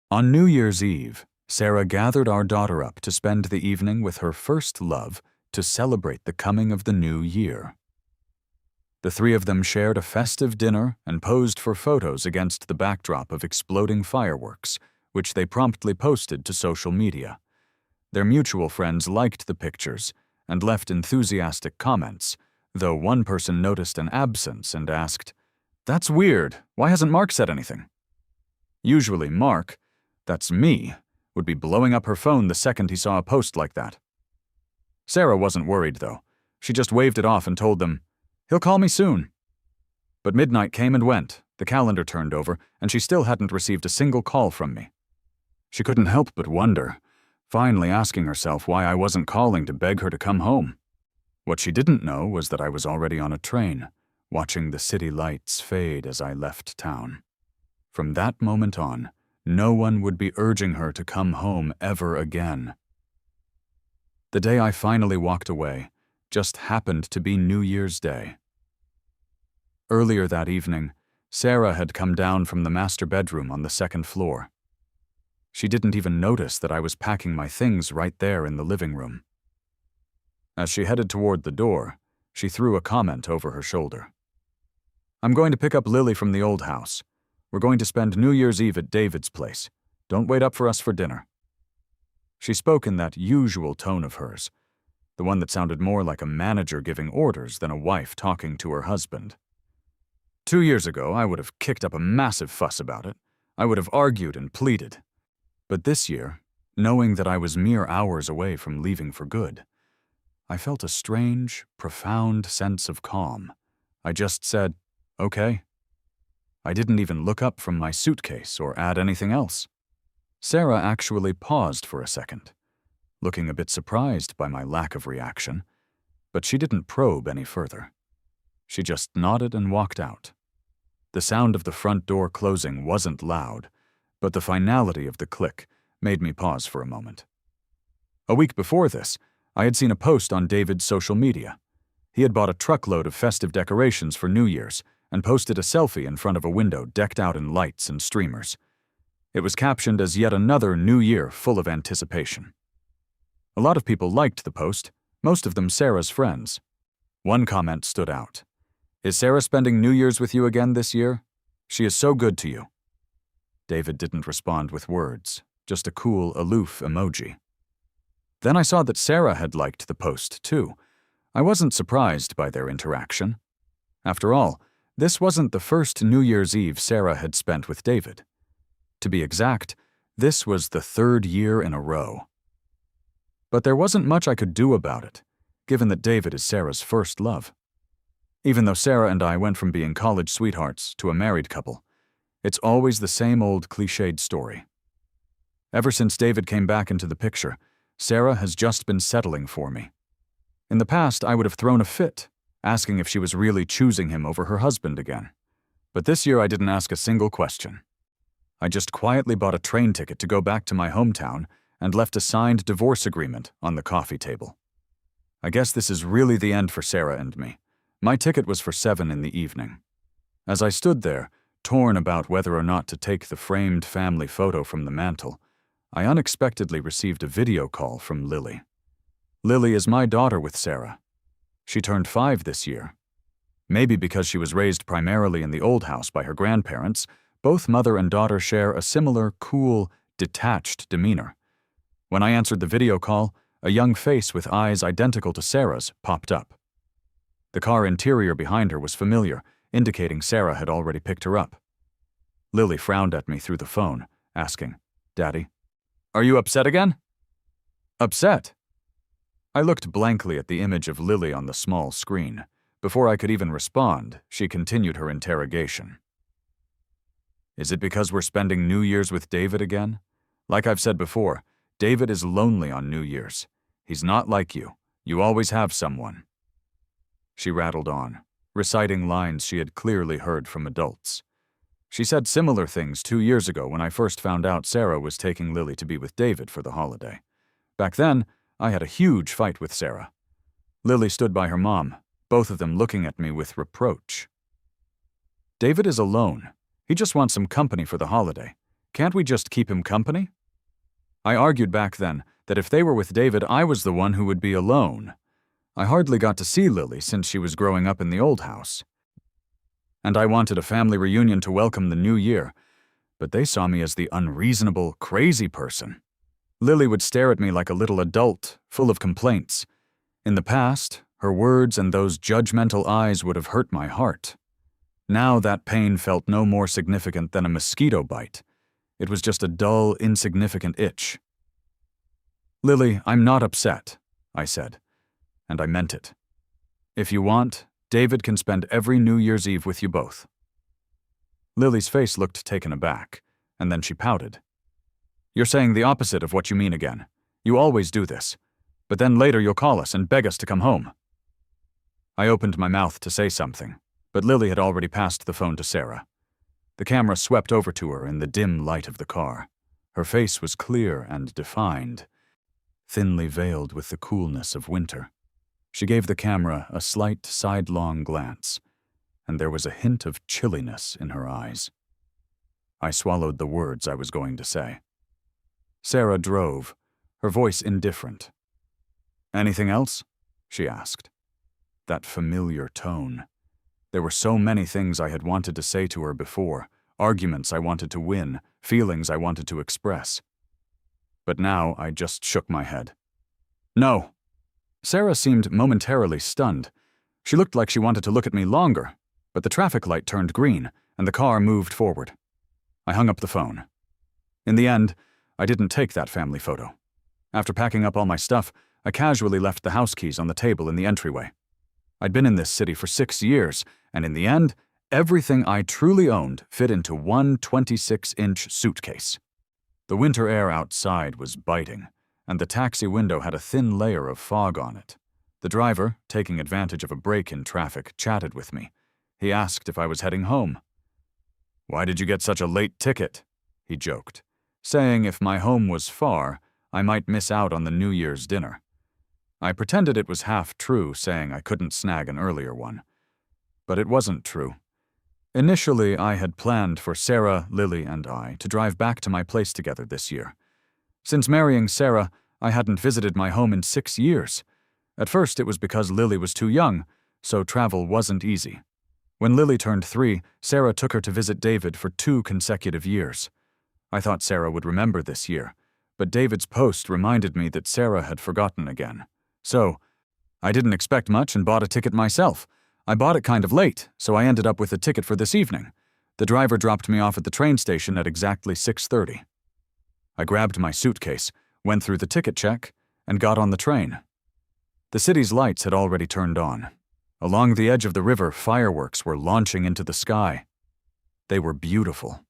On New Year's Eve, Sarah gathered our daughter up to spend the evening with her first love to celebrate the coming of the new year. The three of them shared a festive dinner and posed for photos against the backdrop of exploding fireworks, which they promptly posted to social media. Their mutual friends liked the pictures and left enthusiastic comments, though one person noticed an absence and asked, "That's weird, why hasn't Mark said anything?" Usually Mark, that's me, would be blowing up her phone the second he saw a post like that. Sarah wasn't worried, though. She just waved it off and told them, "He'll call me soon." But midnight came and went, the calendar turned over, and she still hadn't received a single call from me. She couldn't help but wonder, finally asking herself why I wasn't calling to beg her to come home. What she didn't know was that I was already on a train, watching the city lights fade as I left town. From that moment on, no one would be urging her to come home ever again. The day I finally walked away just happened to be New Year's Day. Earlier that evening, Sarah had come down from the master bedroom on the second floor. She didn't even notice that I was packing my things right there in the living room. As she headed toward the door, she threw a comment over her shoulder. "I'm going to pick up Lily from the old house. We're going to spend New Year's Eve at David's place. Don't wait up for us for dinner." She spoke in that usual tone of hers, the one that sounded more like a manager giving orders than a wife talking to her husband. 2 years ago, I would have kicked up a massive fuss about it. I would have argued and pleaded. But this year, knowing that I was mere hours away from leaving for good, I felt a strange, profound sense of calm. I just said, "Okay." I didn't even look up from my suitcase or add anything else. Sarah actually paused for a second, looking a bit surprised by my lack of reaction, but she didn't probe any further. She just nodded and walked out. The sound of the front door closing wasn't loud, but the finality of the click made me pause for a moment. A week before this, I had seen a post on David's social media. He had bought a truckload of festive decorations for New Year's and posted a selfie in front of a window decked out in lights and streamers. It was captioned as yet another New Year full of anticipation. A lot of people liked the post, most of them Sarah's friends. One comment stood out. "Is Sarah spending New Year's with you again this year? She is so good to you." David didn't respond with words, just a cool, aloof emoji. Then I saw that Sarah had liked the post, too. I wasn't surprised by their interaction. After all, this wasn't the first New Year's Eve Sarah had spent with David. To be exact, this was the 3rd year in a row. But there wasn't much I could do about it, given that David is Sarah's first love. Even though Sarah and I went from being college sweethearts to a married couple, it's always the same old cliched story. Ever since David came back into the picture, Sarah has just been settling for me. In the past, I would have thrown a fit, asking if she was really choosing him over her husband again. But this year I didn't ask a single question. I just quietly bought a train ticket to go back to my hometown and left a signed divorce agreement on the coffee table. I guess this is really the end for Sarah and me. My ticket was for 7 in the evening. As I stood there, torn about whether or not to take the framed family photo from the mantel, I unexpectedly received a video call from Lily. Lily is my daughter with Sarah. She turned 5 this year. Maybe because she was raised primarily in the old house by her grandparents, both mother and daughter share a similar, cool, detached demeanor. When I answered the video call, a young face with eyes identical to Sarah's popped up. The car interior behind her was familiar, indicating Sarah had already picked her up. Lily frowned at me through the phone, asking, "Daddy, are you upset again?" "Upset?" I looked blankly at the image of Lily on the small screen. Before I could even respond, she continued her interrogation. "Is it because we're spending New Year's with David again? Like I've said before, David is lonely on New Year's. He's not like you. You always have someone." She rattled on, reciting lines she had clearly heard from adults. She said similar things 2 years ago when I first found out Sarah was taking Lily to be with David for the holiday. Back then, I had a huge fight with Sarah. Lily stood by her mom, both of them looking at me with reproach. "David is alone. He just wants some company for the holiday. Can't we just keep him company? I argued back then that if they were with David, I was the one who would be alone. I hardly got to see Lily since she was growing up in the old house. And I wanted a family reunion to welcome the new year, but they saw me as the unreasonable, crazy person. Lily would stare at me like a little adult, full of complaints. In the past, her words and those judgmental eyes would have hurt my heart. Now that pain felt no more significant than a mosquito bite. It was just a dull, insignificant itch. "Lily, I'm not upset," I said, and I meant it. "If you want, David can spend every New Year's Eve with you both." Lily's face looked taken aback, and then she pouted. "You're saying the opposite of what you mean again. You always do this. But then later you'll call us and beg us to come home." I opened my mouth to say something, but Lily had already passed the phone to Sarah. The camera swept over to her in the dim light of the car. Her face was clear and defined, thinly veiled with the coolness of winter. She gave the camera a slight sidelong glance, and there was a hint of chilliness in her eyes. I swallowed the words I was going to say. Sarah drove, her voice indifferent. "Anything else?" she asked. That familiar tone. There were so many things I had wanted to say to her before, arguments I wanted to win, feelings I wanted to express. But now I just shook my head. "No." Sarah seemed momentarily stunned. She looked like she wanted to look at me longer, but the traffic light turned green, and the car moved forward. I hung up the phone. In the end, I didn't take that family photo. After packing up all my stuff, I casually left the house keys on the table in the entryway. I'd been in this city for 6 years, and in the end, everything I truly owned fit into one 26-inch suitcase. The winter air outside was biting, and the taxi window had a thin layer of fog on it. The driver, taking advantage of a break in traffic, chatted with me. He asked if I was heading home. "Why did you get such a late ticket?" he joked, saying if my home was far, I might miss out on the New Year's dinner. I pretended it was half true, saying I couldn't snag an earlier one. But it wasn't true. Initially, I had planned for Sarah, Lily, and I to drive back to my place together this year. Since marrying Sarah, I hadn't visited my home in 6 years. At first, it was because Lily was too young, so travel wasn't easy. When Lily turned 3, Sarah took her to visit David for 2 consecutive years. I thought Sarah would remember this year, but David's post reminded me that Sarah had forgotten again. So, I didn't expect much and bought a ticket myself. I bought it kind of late, so I ended up with a ticket for this evening. The driver dropped me off at the train station at exactly 6:30. I grabbed my suitcase, went through the ticket check, and got on the train. The city's lights had already turned on. Along the edge of the river, fireworks were launching into the sky. They were beautiful.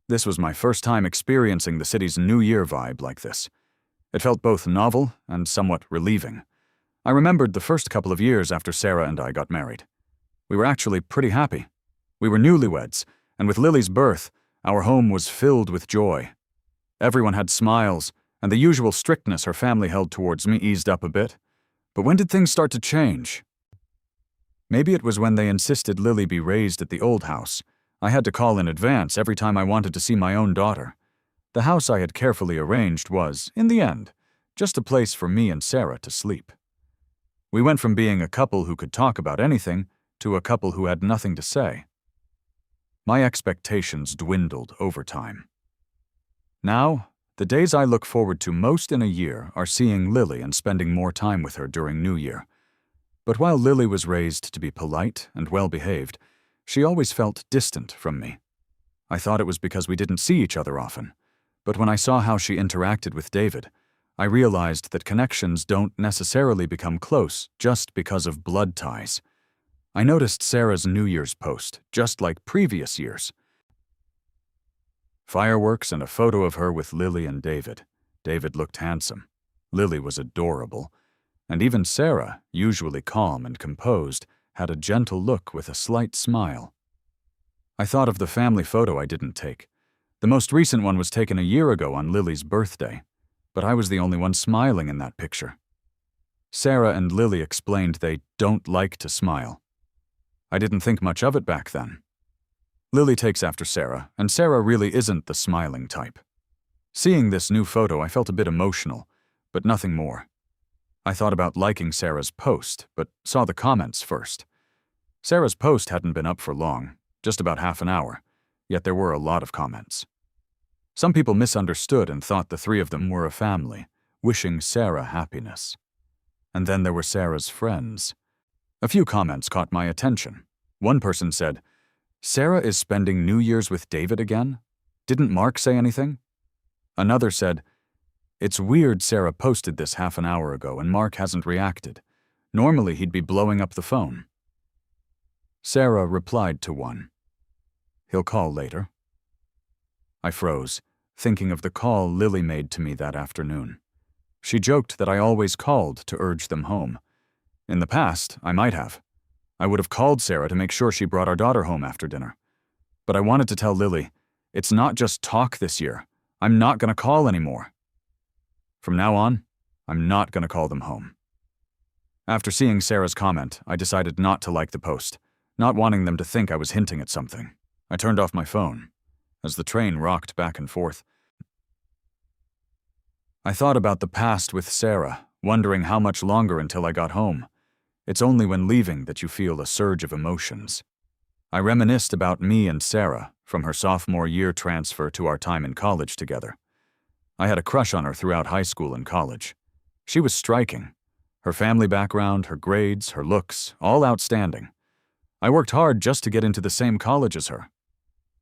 This was my first time experiencing the city's New Year vibe like this. It felt both novel and somewhat relieving. I remembered the first couple of years after Sarah and I got married. We were actually pretty happy. We were newlyweds, and with Lily's birth, our home was filled with joy. Everyone had smiles, and the usual strictness her family held towards me eased up a bit. But when did things start to change? Maybe it was when they insisted Lily be raised at the old house. I had to call in advance every time I wanted to see my own daughter. The house I had carefully arranged was, in the end, just a place for me and Sarah to sleep. We went from being a couple who could talk about anything to a couple who had nothing to say. My expectations dwindled over time. Now, the days I look forward to most in a year are seeing Lily and spending more time with her during New Year. But while Lily was raised to be polite and well-behaved, she always felt distant from me. I thought it was because we didn't see each other often. But when I saw how she interacted with David, I realized that connections don't necessarily become close just because of blood ties. I noticed Sarah's New Year's post, just like previous years. Fireworks and a photo of her with Lily and David. David looked handsome. Lily was adorable. And even Sarah, usually calm and composed, had a gentle look with a slight smile. I thought of the family photo I didn't take. The most recent one was taken a year ago on Lily's birthday, but I was the only one smiling in that picture. Sarah and Lily explained they don't like to smile. I didn't think much of it back then. Lily takes after Sarah, and Sarah really isn't the smiling type. Seeing this new photo, I felt a bit emotional, but nothing more. I thought about liking Sarah's post, but saw the comments first. Sarah's post hadn't been up for long, just about half an hour, yet there were a lot of comments. Some people misunderstood and thought the three of them were a family, wishing Sarah happiness. And then there were Sarah's friends. A few comments caught my attention. One person said, "Sarah is spending New Year's with David again? Didn't Mark say anything?" Another said, "It's weird Sarah posted this half an hour ago and Mark hasn't reacted. Normally he'd be blowing up the phone." Sarah replied to one, "He'll call later." I froze, thinking of the call Lily made to me that afternoon. She joked that I always called to urge them home. In the past, I might have. I would have called Sarah to make sure she brought our daughter home after dinner. But I wanted to tell Lily, it's not just talk this year. I'm not going to call anymore. From now on, I'm not going to call them home. After seeing Sarah's comment, I decided not to like the post, not wanting them to think I was hinting at something. I turned off my phone. As the train rocked back and forth, I thought about the past with Sarah, wondering how much longer until I got home. It's only when leaving that you feel a surge of emotions. I reminisced about me and Sarah, from her sophomore year transfer to our time in college together. I had a crush on her throughout high school and college. She was striking. Her family background, her grades, her looks, all outstanding. I worked hard just to get into the same college as her.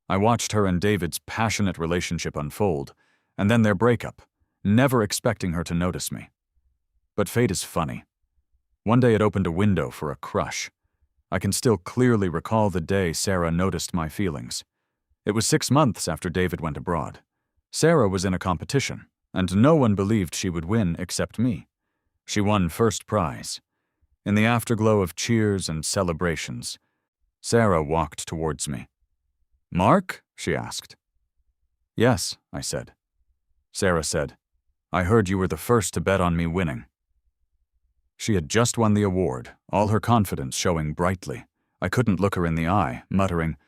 I watched her and David's passionate relationship unfold, and then their breakup, never expecting her to notice me. But fate is funny. One day it opened a window for a crush. I can still clearly recall the day Sarah noticed my feelings. It was 6 months after David went abroad. Sarah was in a competition, and no one believed she would win except me. She won first prize. In the afterglow of cheers and celebrations, Sarah walked towards me. "Mark?" she asked. "Yes," I said. Sarah said, "I heard you were the first to bet on me winning." She had just won the award, all her confidence showing brightly. I couldn't look her in the eye, muttering,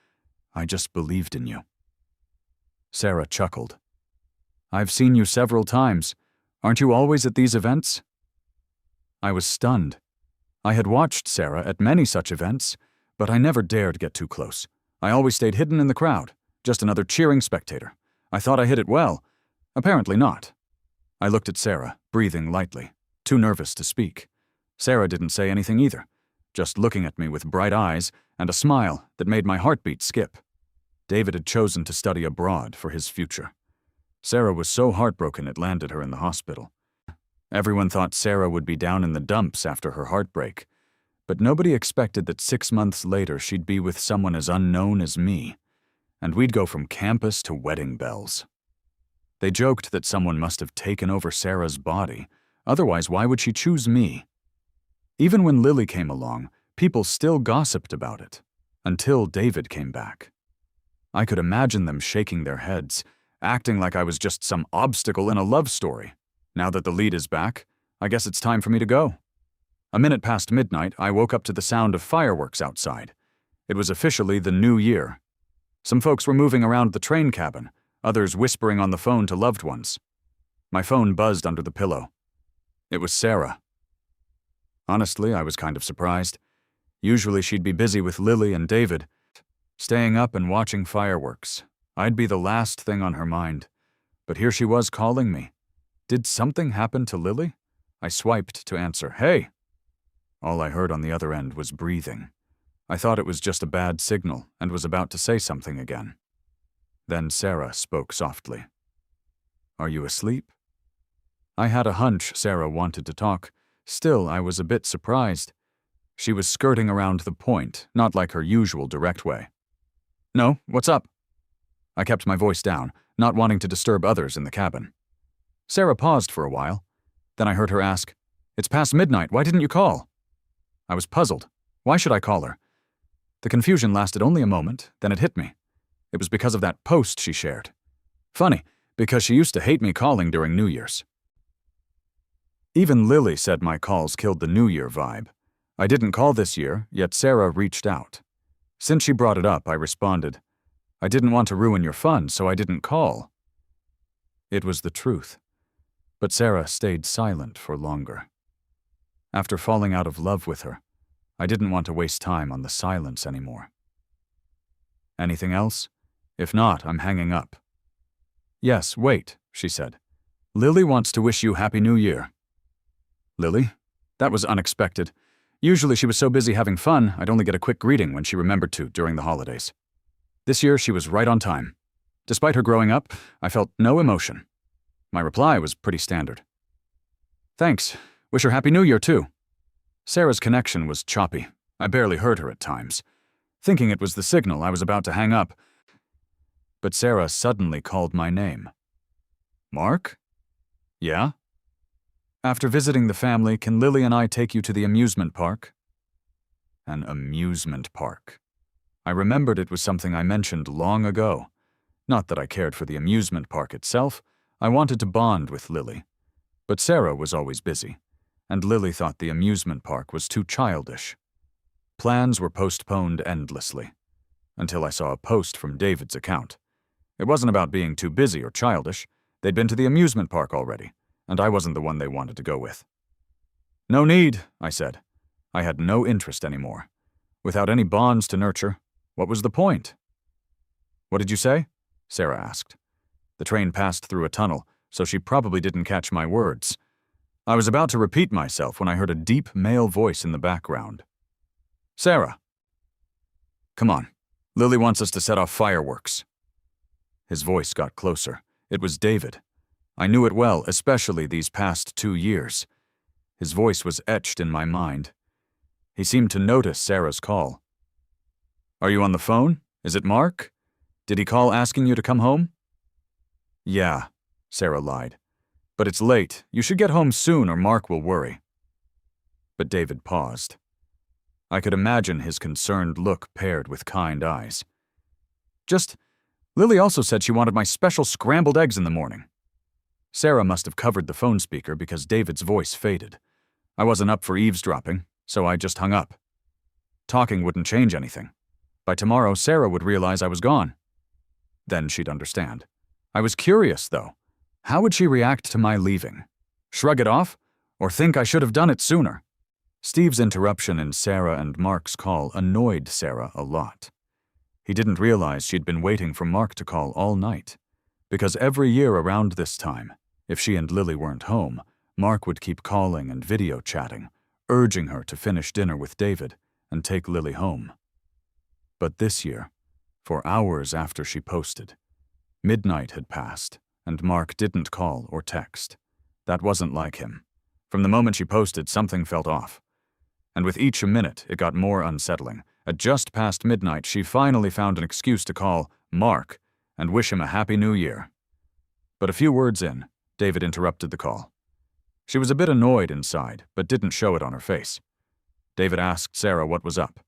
"I just believed in you." Sarah chuckled. "I've seen you several times. Aren't you always at these events?" I was stunned. I had watched Sarah at many such events, but I never dared get too close. I always stayed hidden in the crowd, just another cheering spectator. I thought I hit it well. Apparently not. I looked at Sarah, breathing lightly, too nervous to speak. Sarah didn't say anything either, just looking at me with bright eyes and a smile that made my heartbeat skip. David had chosen to study abroad for his future. Sarah was so heartbroken it landed her in the hospital. Everyone thought Sarah would be down in the dumps after her heartbreak, but nobody expected that 6 months later she'd be with someone as unknown as me, and we'd go from campus to wedding bells. They joked that someone must have taken over Sarah's body, otherwise why would she choose me? Even when Lily came along, people still gossiped about it, until David came back. I could imagine them shaking their heads, acting like I was just some obstacle in a love story. Now that the lead is back, I guess it's time for me to go. A minute past midnight, I woke up to the sound of fireworks outside. It was officially the new year. Some folks were moving around the train cabin, others whispering on the phone to loved ones. My phone buzzed under the pillow. It was Sarah. Honestly, I was kind of surprised. Usually she'd be busy with Lily and David, staying up and watching fireworks. I'd be the last thing on her mind. But here she was calling me. Did something happen to Lily? I swiped to answer, "Hey." All I heard on the other end was breathing. I thought it was just a bad signal and was about to say something again. Then Sarah spoke softly. "Are you asleep?" I had a hunch Sarah wanted to talk. Still, I was a bit surprised. She was skirting around the point, not like her usual direct way. "No, what's up?" I kept my voice down, not wanting to disturb others in the cabin. Sarah paused for a while. Then I heard her ask, "It's past midnight, why didn't you call?" I was puzzled. Why should I call her? The confusion lasted only a moment, then it hit me. It was because of that post she shared. Funny, because she used to hate me calling during New Year's. Even Lily said my calls killed the New Year vibe. I didn't call this year, yet Sarah reached out. Since she brought it up, I responded, I didn't want to ruin your fun, so I didn't call." It was the truth, but Sarah stayed silent for longer. After falling out of love with her, I didn't want to waste time on the silence anymore. "Anything else? If not, I'm hanging up." "Yes, wait," she said. "Lily wants to wish you Happy New Year." "Lily? That was unexpected. Usually she was so busy having fun, I'd only get a quick greeting when she remembered to during the holidays. This year, she was right on time. Despite her growing up, I felt no emotion. My reply was pretty standard. "Thanks. Wish her Happy New Year, too." Sarah's connection was choppy. I barely heard her at times. Thinking it was the signal, I was about to hang up. But Sarah suddenly called my name. "Mark?" "Yeah?" "After visiting the family, can Lily and I take you to the amusement park?" An amusement park. I remembered it was something I mentioned long ago. Not that I cared for the amusement park itself. I wanted to bond with Lily. But Sarah was always busy, and Lily thought the amusement park was too childish. Plans were postponed endlessly, until I saw a post from David's account. It wasn't about being too busy or childish. They'd been to the amusement park already, and I wasn't the one they wanted to go with. "No need," I said. I had no interest anymore. Without any bonds to nurture, what was the point? "What did you say?" Sarah asked. The train passed through a tunnel, so she probably didn't catch my words. I was about to repeat myself when I heard a deep male voice in the background. "Sarah." "Come on. Lily wants us to set off fireworks." His voice got closer. It was David. I knew it well, especially these past 2 years. His voice was etched in my mind. He seemed to notice Sarah's call. "Are you on the phone? Is it Mark? Did he call asking you to come home?" "Yeah," Sarah lied. "But it's late. You should get home soon or Mark will worry." But David paused. I could imagine his concerned look paired with kind eyes. Lily also said she wanted my special scrambled eggs in the morning." Sarah must have covered the phone speaker because David's voice faded. I wasn't up for eavesdropping, so I just hung up. Talking wouldn't change anything. By tomorrow, Sarah would realize I was gone. Then she'd understand. I was curious, though. How would she react to my leaving? Shrug it off? Or think I should have done it sooner? Steve's interruption in Sarah and Mark's call annoyed Sarah a lot. He didn't realize she'd been waiting for Mark to call all night. Because every year around this time, if she and Lily weren't home, Mark would keep calling and video chatting, urging her to finish dinner with David and take Lily home. But this year, for hours after she posted, midnight had passed, and Mark didn't call or text. That wasn't like him. From the moment she posted, something felt off. And with each minute, it got more unsettling. At just past midnight, she finally found an excuse to call Mark and wish him a Happy New Year. But a few words in, David interrupted the call. She was a bit annoyed inside, but didn't show it on her face. David asked Sarah what was up.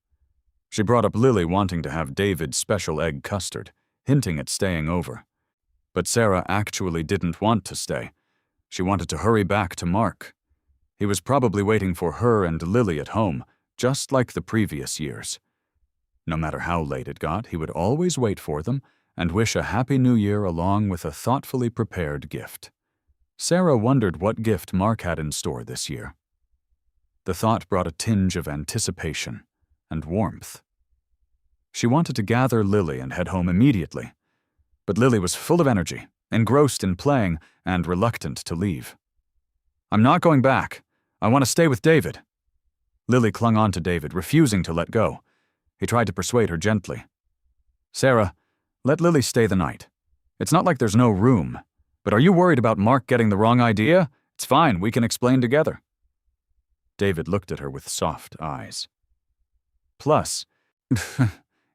She brought up Lily wanting to have David's special egg custard, hinting at staying over. But Sarah actually didn't want to stay. She wanted to hurry back to Mark. He was probably waiting for her and Lily at home, just like the previous years. No matter how late it got, he would always wait for them and wish a Happy New Year along with a thoughtfully prepared gift. Sarah wondered what gift Mark had in store this year. The thought brought a tinge of anticipation and warmth. She wanted to gather Lily and head home immediately, but Lily was full of energy, engrossed in playing, and reluctant to leave. "I'm not going back. I want to stay with David." Lily clung on to David, refusing to let go. He tried to persuade her gently. "Sarah, let Lily stay the night. It's not like there's no room. But are you worried about Mark getting the wrong idea? It's fine, we can explain together." David looked at her with soft eyes. "Plus,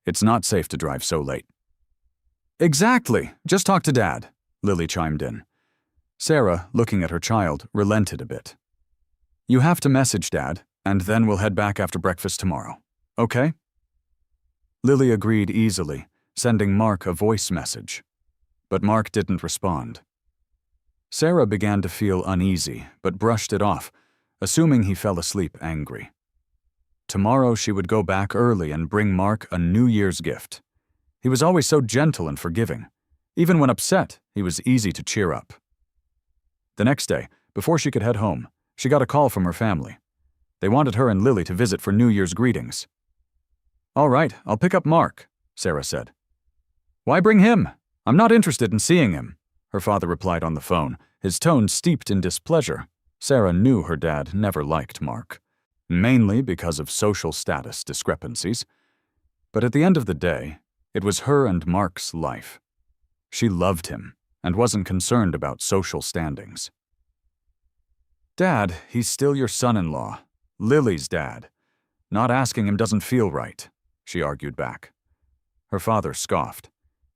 it's not safe to drive so late." "Exactly. Just talk to Dad," Lily chimed in. Sarah, looking at her child, relented a bit. "You have to message Dad, and then we'll head back after breakfast tomorrow. Okay?" Lily agreed easily, sending Mark a voice message. But Mark didn't respond. Sarah began to feel uneasy, but brushed it off, assuming he fell asleep angry. Tomorrow she would go back early and bring Mark a New Year's gift. He was always so gentle and forgiving. Even when upset, he was easy to cheer up. The next day, before she could head home, she got a call from her family. They wanted her and Lily to visit for New Year's greetings. "All right, I'll pick up Mark," Sarah said. "Why bring him? I'm not interested in seeing him," her father replied on the phone, his tone steeped in displeasure. Sarah knew her dad never liked Mark, mainly because of social status discrepancies. But at the end of the day, it was her and Mark's life. She loved him and wasn't concerned about social standings. "Dad, he's still your son-in-law. Lily's dad. Not asking him doesn't feel right," she argued back. Her father scoffed.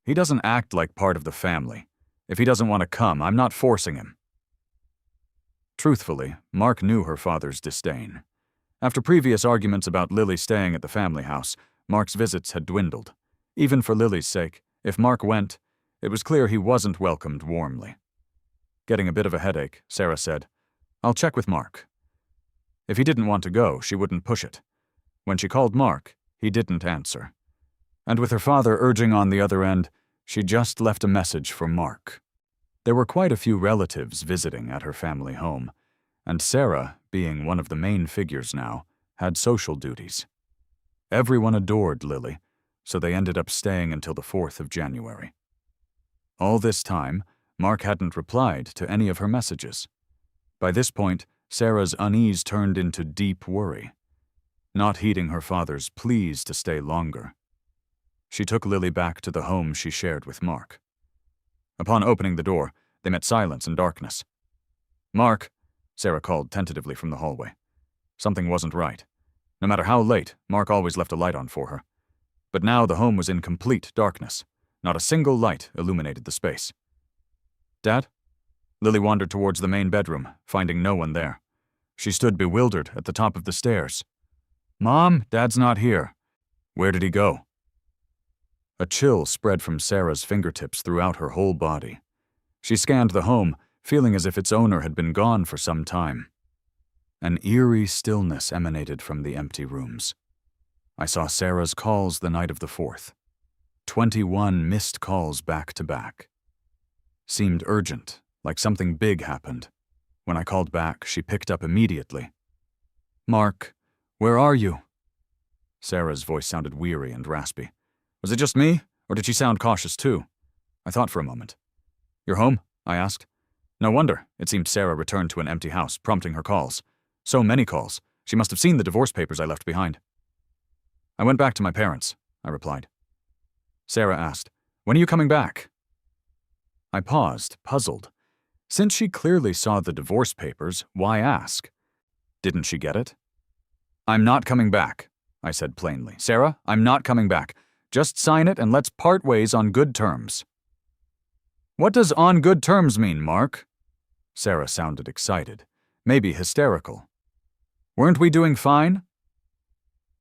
"He doesn't act like part of the family. If he doesn't want to come, I'm not forcing him." Truthfully, Mark knew her father's disdain. After previous arguments about Lily staying at the family house, Mark's visits had dwindled. Even for Lily's sake, if Mark went, it was clear he wasn't welcomed warmly. Getting a bit of a headache, Sarah said, "I'll check with Mark." If he didn't want to go, she wouldn't push it. When she called Mark, he didn't answer. And with her father urging on the other end, she just left a message for Mark. There were quite a few relatives visiting at her family home, and Sarah, being one of the main figures now, had social duties. Everyone adored Lily, so they ended up staying until the 4th of January. All this time, Mark hadn't replied to any of her messages. By this point, Sarah's unease turned into deep worry. Not heeding her father's pleas to stay longer, she took Lily back to the home she shared with Mark. Upon opening the door, they met silence and darkness. "Mark," Sarah called tentatively from the hallway. Something wasn't right. No matter how late, Mark always left a light on for her. But now the home was in complete darkness. Not a single light illuminated the space. "Dad?" Lily wandered towards the main bedroom, finding no one there. She stood bewildered at the top of the stairs. "Mom, Dad's not here. Where did he go?" A chill spread from Sarah's fingertips throughout her whole body. She scanned the home, feeling as if its owner had been gone for some time. An eerie stillness emanated from the empty rooms. I saw Sarah's calls the night of the 4th. 21 missed calls back to back. Seemed urgent, like something big happened. When I called back, she picked up immediately. "Mark, where are you?" Sarah's voice sounded weary and raspy. Was it just me, or did she sound cautious too? I thought for a moment. "You're home?" I asked. No wonder, it seemed Sarah returned to an empty house, prompting her calls. So many calls. She must have seen the divorce papers I left behind. "I went back to my parents," I replied. Sarah asked, "When are you coming back?" I paused, puzzled. Since she clearly saw the divorce papers, why ask? Didn't she get it? "I'm not coming back," I said plainly. "Sarah, I'm not coming back. Just sign it and let's part ways on good terms." "What does on good terms mean, Mark?" Sarah sounded excited, maybe hysterical. "Weren't we doing fine?"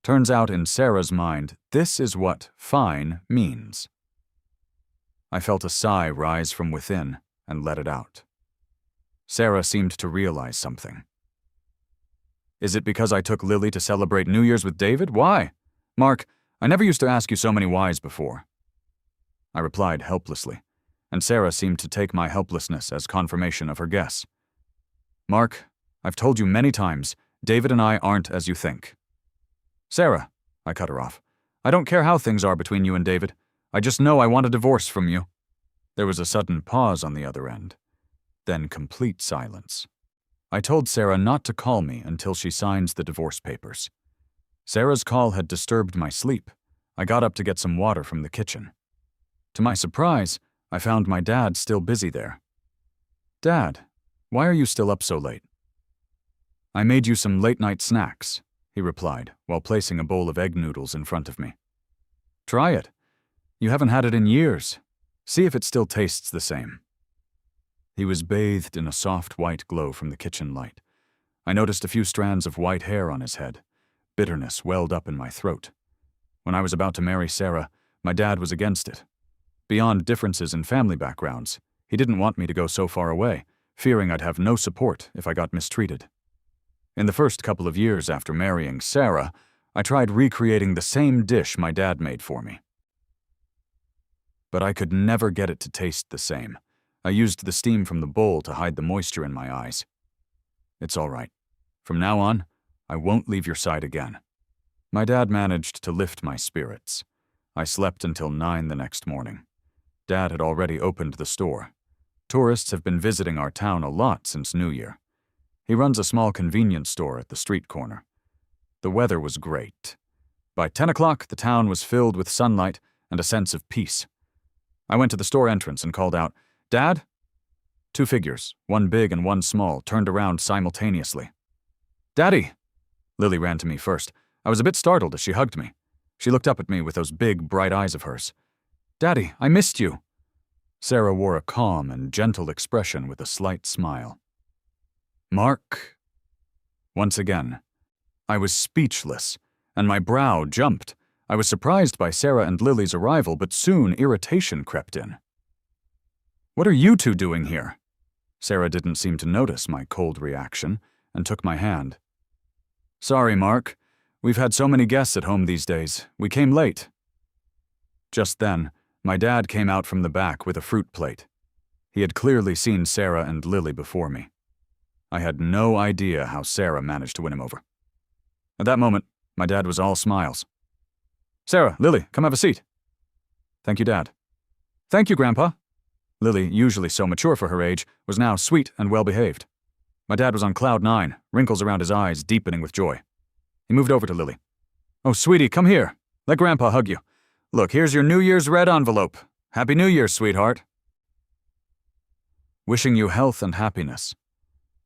Turns out in Sarah's mind, this is what fine means. I felt a sigh rise from within and let it out. Sarah seemed to realize something. "Is it because I took Lily to celebrate New Year's with David? Why? Mark, I never used to ask you so many whys before." I replied helplessly, and Sarah seemed to take my helplessness as confirmation of her guess. "Mark, I've told you many times, David and I aren't as you think." "Sarah," I cut her off, "I don't care how things are between you and David. I just know I want a divorce from you." There was a sudden pause on the other end, then complete silence. I told Sarah not to call me until she signs the divorce papers. Sarah's call had disturbed my sleep. I got up to get some water from the kitchen. To my surprise, I found my dad still busy there. "Dad, why are you still up so late?" "I made you some late-night snacks," he replied, while placing a bowl of egg noodles in front of me. "Try it. You haven't had it in years. See if it still tastes the same." He was bathed in a soft white glow from the kitchen light. I noticed a few strands of white hair on his head. Bitterness welled up in my throat. When I was about to marry Sarah, my dad was against it. Beyond differences in family backgrounds, he didn't want me to go so far away, fearing I'd have no support if I got mistreated. In the first couple of years after marrying Sarah, I tried recreating the same dish my dad made for me. but I could never get it to taste the same. I used the steam from the bowl to hide the moisture in my eyes. It's all right. From now on, I won't leave your side again. My dad managed to lift my spirits. I slept until 9 the next morning. Dad had already opened the store. Tourists have been visiting our town a lot since New Year. He runs a small convenience store at the street corner. The weather was great. By 10 o'clock, the town was filled with sunlight and a sense of peace. I went to the store entrance and called out, "Dad?" 2 figures, one big and one small, turned around simultaneously. "Daddy!" Lily ran to me first. I was a bit startled as she hugged me. She looked up at me with those big, bright eyes of hers. "Daddy, I missed you." Sarah wore a calm and gentle expression with a slight smile. "Mark?" Once again, I was speechless, and my brow jumped. I was surprised by Sarah and Lily's arrival, but soon irritation crept in. "What are you two doing here?" Sarah didn't seem to notice my cold reaction and took my hand. "Sorry, Mark. We've had so many guests at home these days. We came late." Just then, my dad came out from the back with a fruit plate. He had clearly seen Sarah and Lily before me. I had no idea how Sarah managed to win him over. At that moment, my dad was all smiles. "Sarah, Lily, come have a seat." "Thank you, Dad." "Thank you, Grandpa." Lily, usually so mature for her age, was now sweet and well-behaved. My dad was on cloud 9, wrinkles around his eyes deepening with joy. He moved over to Lily. "Oh, sweetie, come here. Let Grandpa hug you. Look, here's your New Year's red envelope. Happy New Year, sweetheart." "Wishing you health and happiness."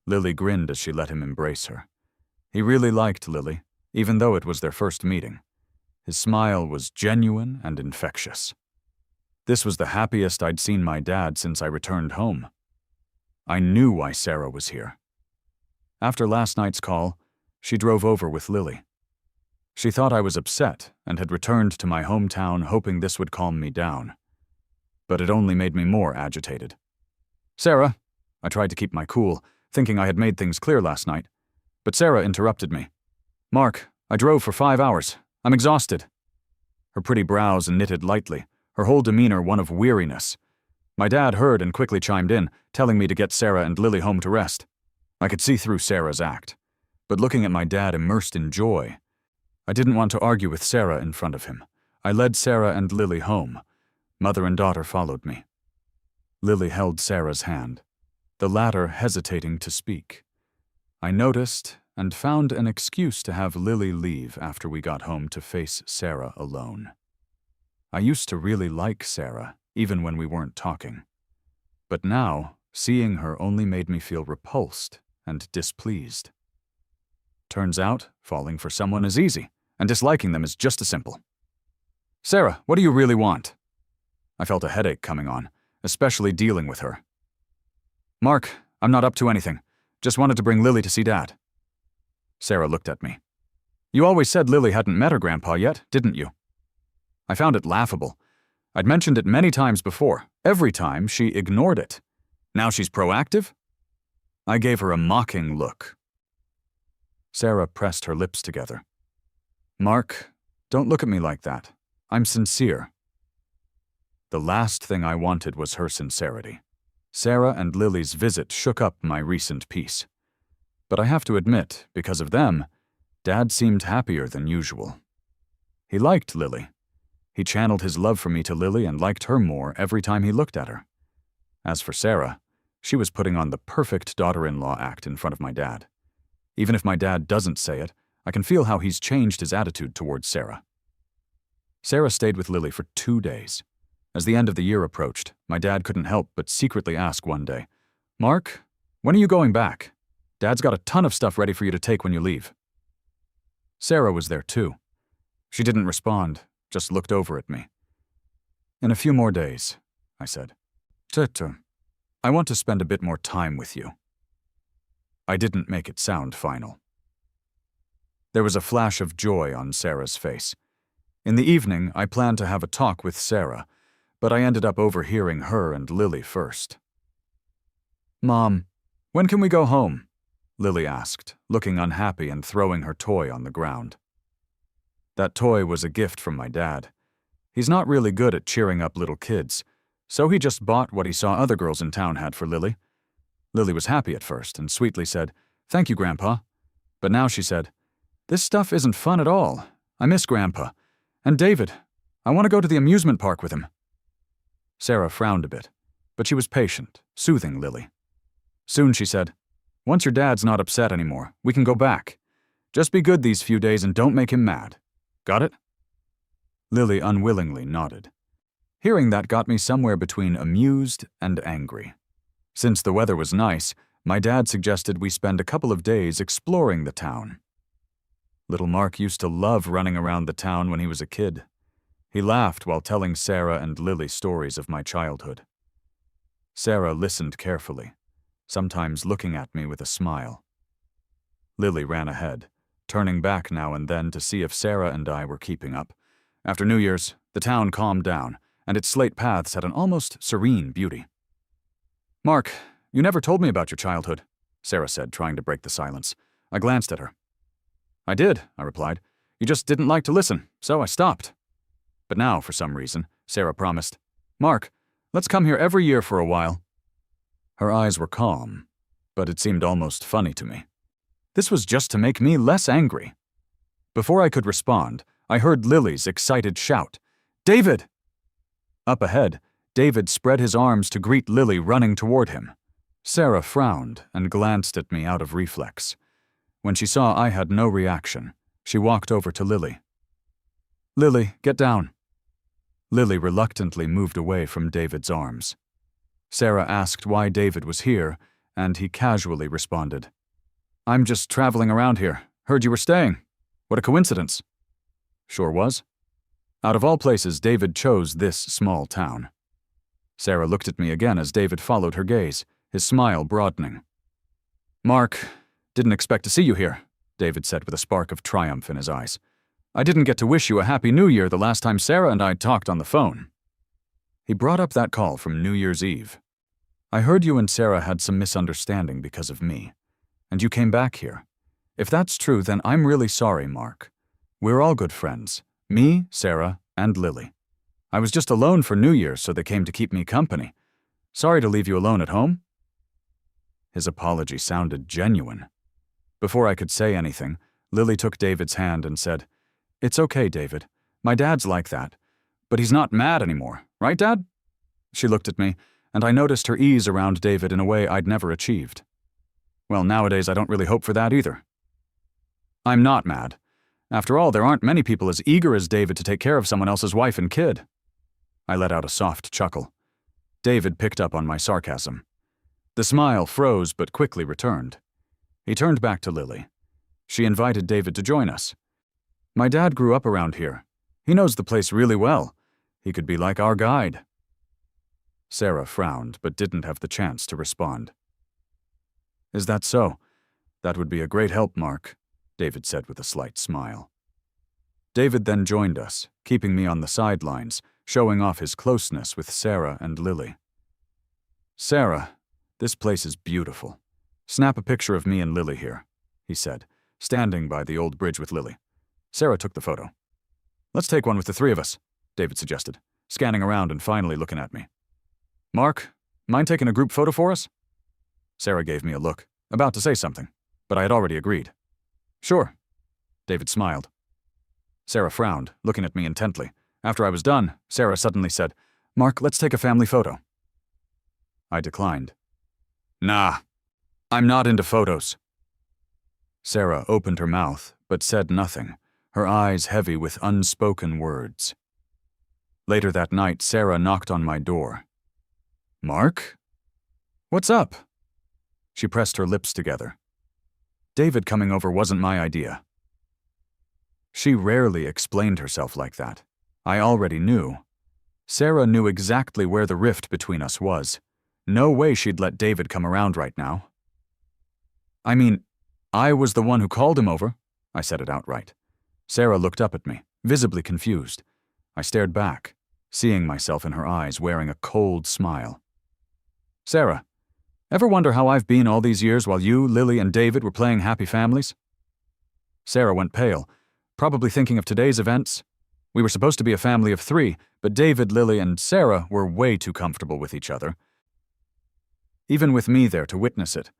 Lily grinned as she let him embrace her. He really liked Lily, even though it was their first meeting. His smile was genuine and infectious. This was the happiest I'd seen my dad since I returned home. I knew why Sarah was here. After last night's call, she drove over with Lily. She thought I was upset and had returned to my hometown hoping this would calm me down. But it only made me more agitated. "Sarah," I tried to keep my cool, thinking I had made things clear last night. But Sarah interrupted me. "Mark, I drove for 5 hours. I'm exhausted." Her pretty brows knitted lightly, her whole demeanor one of weariness. My dad heard and quickly chimed in, telling me to get Sarah and Lily home to rest. I could see through Sarah's act. But looking at my dad immersed in joy, I didn't want to argue with Sarah in front of him. I led Sarah and Lily home. Mother and daughter followed me. Lily held Sarah's hand, the latter hesitating to speak. I noticed and found an excuse to have Lily leave after we got home to face Sarah alone. I used to really like Sarah, even when we weren't talking. But now, seeing her only made me feel repulsed and displeased. Turns out, falling for someone is easy, and disliking them is just as simple. "Sarah, what do you really want?" I felt a headache coming on, especially dealing with her. "Mark, I'm not up to anything. Just wanted to bring Lily to see Dad." Sarah looked at me. "You always said Lily hadn't met her grandpa yet, didn't you?" I found it laughable. I'd mentioned it many times before. Every time, she ignored it. Now she's proactive? I gave her a mocking look. Sarah pressed her lips together. "Mark, don't look at me like that. I'm sincere." The last thing I wanted was her sincerity. Sarah and Lily's visit shook up my recent peace. But I have to admit, because of them, Dad seemed happier than usual. He liked Lily. He channeled his love for me to Lily and liked her more every time he looked at her. As for Sarah, she was putting on the perfect daughter-in-law act in front of my dad. Even if my dad doesn't say it, I can feel how he's changed his attitude towards Sarah. Sarah stayed with Lily for 2 days. As the end of the year approached, my dad couldn't help but secretly ask one day, "Mark, when are you going back? Dad's got a ton of stuff ready for you to take when you leave." Sarah was there too. She didn't respond, just looked over at me. "In a few more days," I said. "Tete, I want to spend a bit more time with you." I didn't make it sound final. There was a flash of joy on Sarah's face. In the evening, I planned to have a talk with Sarah, but I ended up overhearing her and Lily first. "Mom, when can we go home?" Lily asked, looking unhappy and throwing her toy on the ground. That toy was a gift from my dad. He's not really good at cheering up little kids, so he just bought what he saw other girls in town had for Lily. Lily was happy at first and sweetly said, "Thank you, Grandpa." But now she said, "This stuff isn't fun at all. I miss Grandpa. And David, I want to go to the amusement park with him." Sarah frowned a bit, but she was patient, soothing Lily. Soon she said, "Once your dad's not upset anymore, we can go back. Just be good these few days and don't make him mad. Got it?" Lily unwillingly nodded. Hearing that got me somewhere between amused and angry. Since the weather was nice, my dad suggested we spend a couple of days exploring the town. Little Mark used to love running around the town when he was a kid. He laughed while telling Sarah and Lily stories of my childhood. Sarah listened carefully, sometimes looking at me with a smile. Lily ran ahead, turning back now and then to see if Sarah and I were keeping up. After New Year's, the town calmed down, and its slate paths had an almost serene beauty. "Mark, you never told me about your childhood," Sarah said, trying to break the silence. I glanced at her. "I did," I replied. "You just didn't like to listen, so I stopped." But now, for some reason, Sarah promised, "Mark, let's come here every year for a while." Her eyes were calm, but it seemed almost funny to me. This was just to make me less angry. Before I could respond, I heard Lily's excited shout, "David!" Up ahead, David spread his arms to greet Lily running toward him. Sarah frowned and glanced at me out of reflex. When she saw I had no reaction, she walked over to Lily. "Lily, get down." Lily reluctantly moved away from David's arms. Sarah asked why David was here, and he casually responded, "I'm just traveling around here. Heard you were staying. What a coincidence." Sure was. Out of all places, David chose this small town. Sarah looked at me again as David followed her gaze, his smile broadening. "Mark, didn't expect to see you here," David said with a spark of triumph in his eyes. "I didn't get to wish you a Happy New Year the last time Sarah and I talked on the phone." He brought up that call from New Year's Eve. "I heard you and Sarah had some misunderstanding because of me, and you came back here. If that's true, then I'm really sorry, Mark. We're all good friends. Me, Sarah, and Lily. I was just alone for New Year's, so they came to keep me company. Sorry to leave you alone at home." His apology sounded genuine. Before I could say anything, Lily took David's hand and said, "It's okay, David. My dad's like that. But he's not mad anymore, right, Dad?" She looked at me, and I noticed her ease around David in a way I'd never achieved. Well, nowadays I don't really hope for that either. "I'm not mad. After all, there aren't many people as eager as David to take care of someone else's wife and kid." I let out a soft chuckle. David picked up on my sarcasm. The smile froze but quickly returned. He turned back to Lily. She invited David to join us. "My dad grew up around here. He knows the place really well. He could be like our guide." Sarah frowned but didn't have the chance to respond. "Is that so? That would be a great help, Mark," David said with a slight smile. David then joined us, keeping me on the sidelines, showing off his closeness with Sarah and Lily. "Sarah, this place is beautiful. Snap a picture of me and Lily here," he said, standing by the old bridge with Lily. Sarah took the photo. "Let's take one with the three of us," David suggested, scanning around and finally looking at me. "Mark, mind taking a group photo for us?" Sarah gave me a look, about to say something, but I had already agreed. "Sure." David smiled. Sarah frowned, looking at me intently. After I was done, Sarah suddenly said, "Mark, let's take a family photo." I declined. "Nah, I'm not into photos." Sarah opened her mouth, but said nothing, her eyes heavy with unspoken words. Later that night, Sarah knocked on my door. "Mark? What's up?" She pressed her lips together. David coming over wasn't my idea. She rarely explained herself like that. I already knew. Sarah knew exactly where the rift between us was. No way she'd let David come around right now. "I mean, I was the one who called him over," I said it outright. Sarah looked up at me, visibly confused. I stared back, seeing myself in her eyes wearing a cold smile. "Sarah, ever wonder how I've been all these years while you, Lily, and David were playing happy families?" Sarah went pale, probably thinking of today's events. We were supposed to be a family of 3, but David, Lily, and Sarah were way too comfortable with each other. Even with me there to witness it.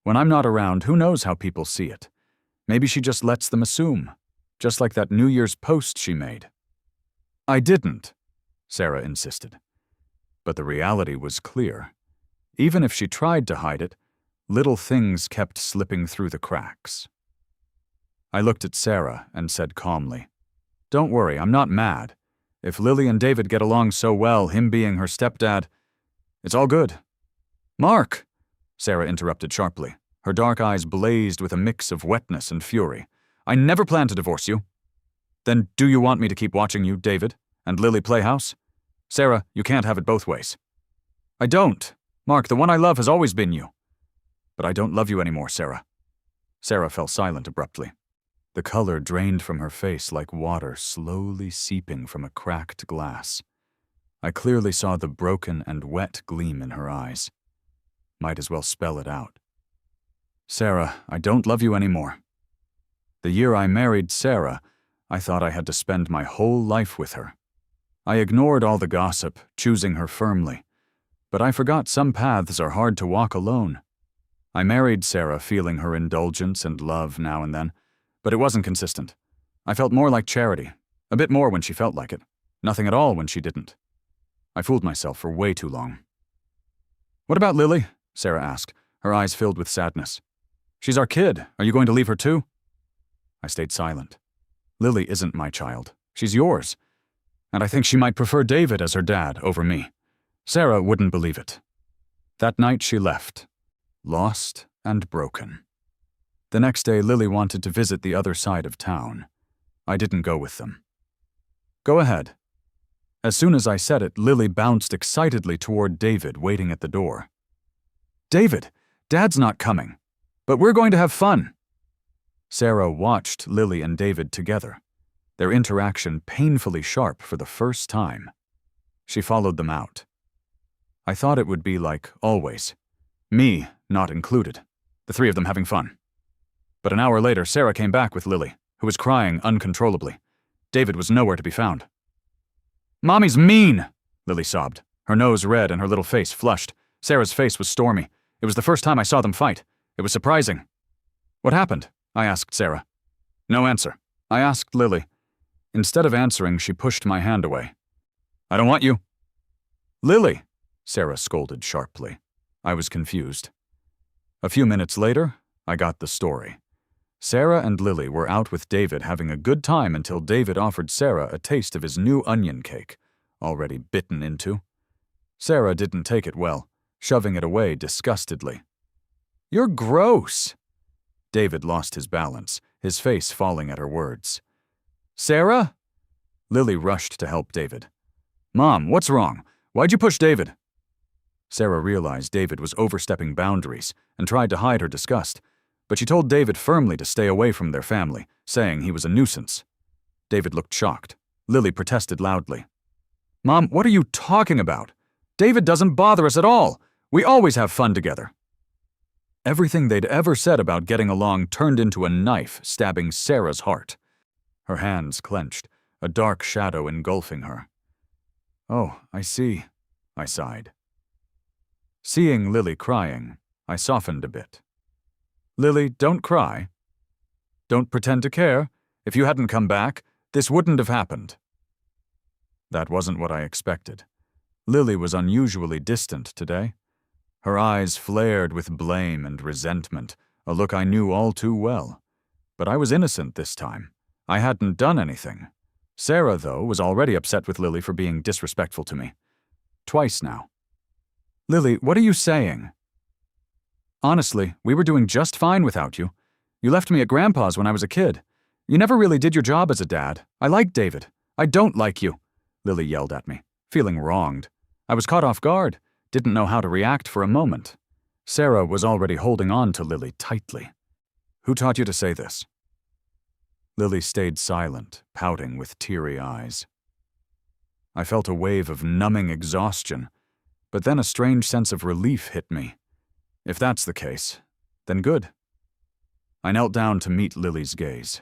When I'm not around, who knows how people see it? Maybe she just lets them assume, just like that New Year's post she made. I didn't, Sarah insisted. But the reality was clear. Even if she tried to hide it, little things kept slipping through the cracks. I looked at Sarah and said calmly, "Don't worry, I'm not mad. If Lily and David get along so well, him being her stepdad, it's all good." "Mark!" Sarah interrupted sharply. Her dark eyes blazed with a mix of wetness and fury. "I never planned to divorce you." "Then do you want me to keep watching you, David, and Lily play house? Sarah, you can't have it both ways." "I don't. Mark, the one I love has always been you." "But I don't love you anymore, Sarah." Sarah fell silent abruptly. The color drained from her face like water slowly seeping from a cracked glass. I clearly saw the broken and wet gleam in her eyes. Might as well spell it out. "Sarah, I don't love you anymore." The year I married Sarah, I thought I had to spend my whole life with her. I ignored all the gossip, choosing her firmly. But I forgot some paths are hard to walk alone. I married Sarah feeling her indulgence and love now and then, but it wasn't consistent. I felt more like Charity, a bit more when she felt like it, nothing at all when she didn't. I fooled myself for way too long. "What about Lily?" Sarah asked, her eyes filled with sadness. "She's our kid. Are you going to leave her too?" I stayed silent. "Lily isn't my child. She's yours. And I think she might prefer David as her dad over me." Sarah wouldn't believe it. That night she left, lost and broken. The next day, Lily wanted to visit the other side of town. I didn't go with them. "Go ahead." As soon as I said it, Lily bounced excitedly toward David waiting at the door. "David, Dad's not coming, but we're going to have fun." Sarah watched Lily and David together, their interaction painfully sharp for the first time. She followed them out. I thought it would be like always, me not included, the 3 of them having fun. But an hour later, Sarah came back with Lily, who was crying uncontrollably. David was nowhere to be found. "Mommy's mean," Lily sobbed, her nose red and her little face flushed. Sarah's face was stormy. It was the first time I saw them fight. It was surprising. "What happened?" I asked Sarah. No answer. I asked Lily. Instead of answering, she pushed my hand away. "I don't want you." "Lily," Sarah scolded sharply. I was confused. A few minutes later, I got the story. Sarah and Lily were out with David having a good time until David offered Sarah a taste of his new onion cake, already bitten into. Sarah didn't take it well, shoving it away disgustedly. "You're gross." David lost his balance, his face falling at her words. "Sarah?" Lily rushed to help David. "Mom, what's wrong? Why'd you push David?" Sarah realized David was overstepping boundaries and tried to hide her disgust, but she told David firmly to stay away from their family, saying he was a nuisance. David looked shocked. Lily protested loudly. "Mom, what are you talking about? David doesn't bother us at all. We always have fun together." Everything they'd ever said about getting along turned into a knife stabbing Sarah's heart. Her hands clenched, a dark shadow engulfing her. "Oh, I see," I sighed. Seeing Lily crying, I softened a bit. "Lily, don't cry. Don't pretend to care. If you hadn't come back, this wouldn't have happened." That wasn't what I expected. Lily was unusually distant today. Her eyes flared with blame and resentment, a look I knew all too well. But I was innocent this time. I hadn't done anything. Sarah, though, was already upset with Lily for being disrespectful to me. Twice now. "Lily, what are you saying?" "Honestly, we were doing just fine without you. You left me at Grandpa's when I was a kid. You never really did your job as a dad. I like David. I don't like you," Lily yelled at me, feeling wronged. I was caught off guard, didn't know how to react for a moment. Sarah was already holding on to Lily tightly. "Who taught you to say this?" Lily stayed silent, pouting with teary eyes. I felt a wave of numbing exhaustion, but then a strange sense of relief hit me. If that's the case, then good. I knelt down to meet Lily's gaze.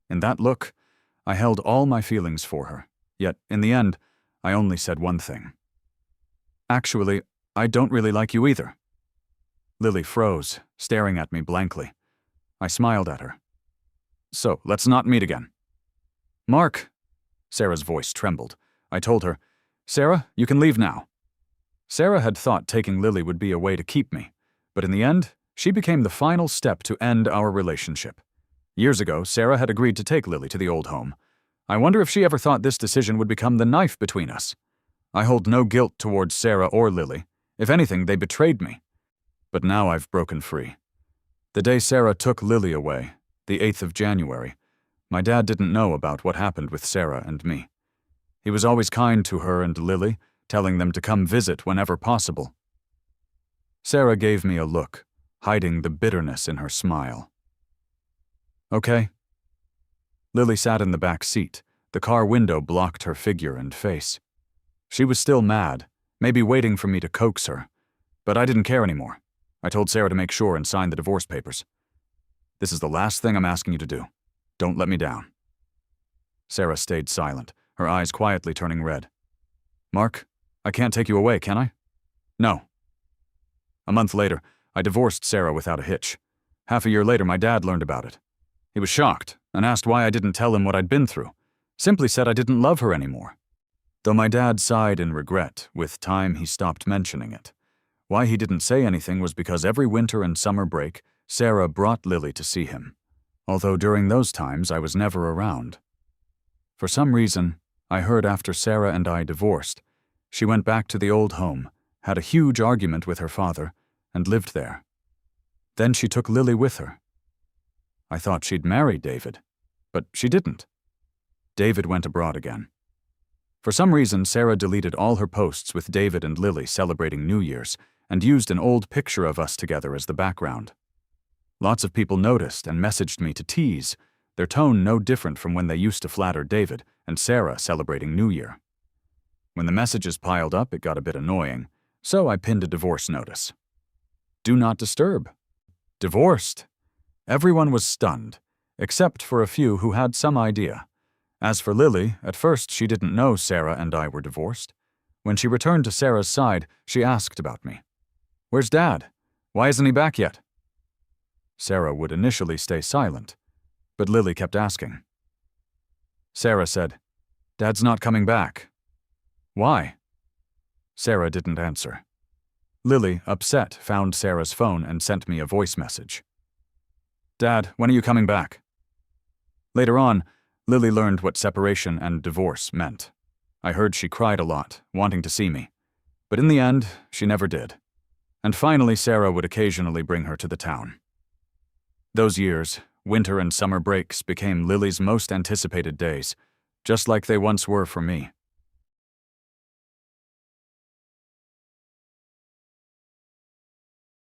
In that look, I held all my feelings for her, Yet, in the end, I only said one thing. Actually, I don't really like you either. Lily froze, staring at me blankly. I smiled at her. So, let's not meet again. Mark, Sarah's voice trembled. I told her, Sarah, you can leave now. Sarah had thought taking Lily would be a way to keep me, but in the end, she became the final step to end our relationship. Years ago, Sarah had agreed to take Lily to the old home. I wonder if she ever thought this decision would become the knife between us. I hold no guilt towards Sarah or Lily. If anything, they betrayed me. But now I've broken free. The day Sarah took Lily away, the 8th of January, my dad didn't know about what happened with Sarah and me. He was always kind to her and Lily, telling them to come visit whenever possible. Sarah gave me a look, hiding the bitterness in her smile. Okay. Lily sat in the back seat. The car window blocked her figure and face. She was still mad, maybe waiting for me to coax her. But I didn't care anymore. I told Sarah to make sure and sign the divorce papers. This is the last thing I'm asking you to do. Don't let me down. Sarah stayed silent, her eyes quietly turning red. Mark, I can't take you away, can I? No. A month later, I divorced Sarah without a hitch. Half a year later, my dad learned about it. He was shocked and asked why I didn't tell him what I'd been through. Simply said I didn't love her anymore. Though my dad sighed in regret, with time he stopped mentioning it. Why he didn't say anything was because every winter and summer break, Sarah brought Lily to see him, although during those times I was never around. For some reason, I heard after Sarah and I divorced, she went back to the old home, had a huge argument with her father, and lived there. Then she took Lily with her. I thought she'd marry David, but she didn't. David went abroad again. For some reason, Sarah deleted all her posts with David and Lily celebrating New Year's and used an old picture of us together as the background. Lots of people noticed and messaged me to tease, their tone no different from when they used to flatter David and Sarah celebrating New Year. When the messages piled up, it got a bit annoying, so I pinned a divorce notice. Do not disturb. Divorced. Everyone was stunned, except for a few who had some idea. As for Lily, at first she didn't know Sarah and I were divorced. When she returned to Sarah's side, she asked about me. Where's Dad? Why isn't he back yet? Sarah would initially stay silent, but Lily kept asking. Sarah said, Dad's not coming back. Why? Sarah didn't answer. Lily, upset, found Sarah's phone and sent me a voice message. Dad, when are you coming back? Later on, Lily learned what separation and divorce meant. I heard she cried a lot, wanting to see me. But in the end, she never did. And finally, Sarah would occasionally bring her to the town. Those years, winter and summer breaks became Lily's most anticipated days, just like they once were for me.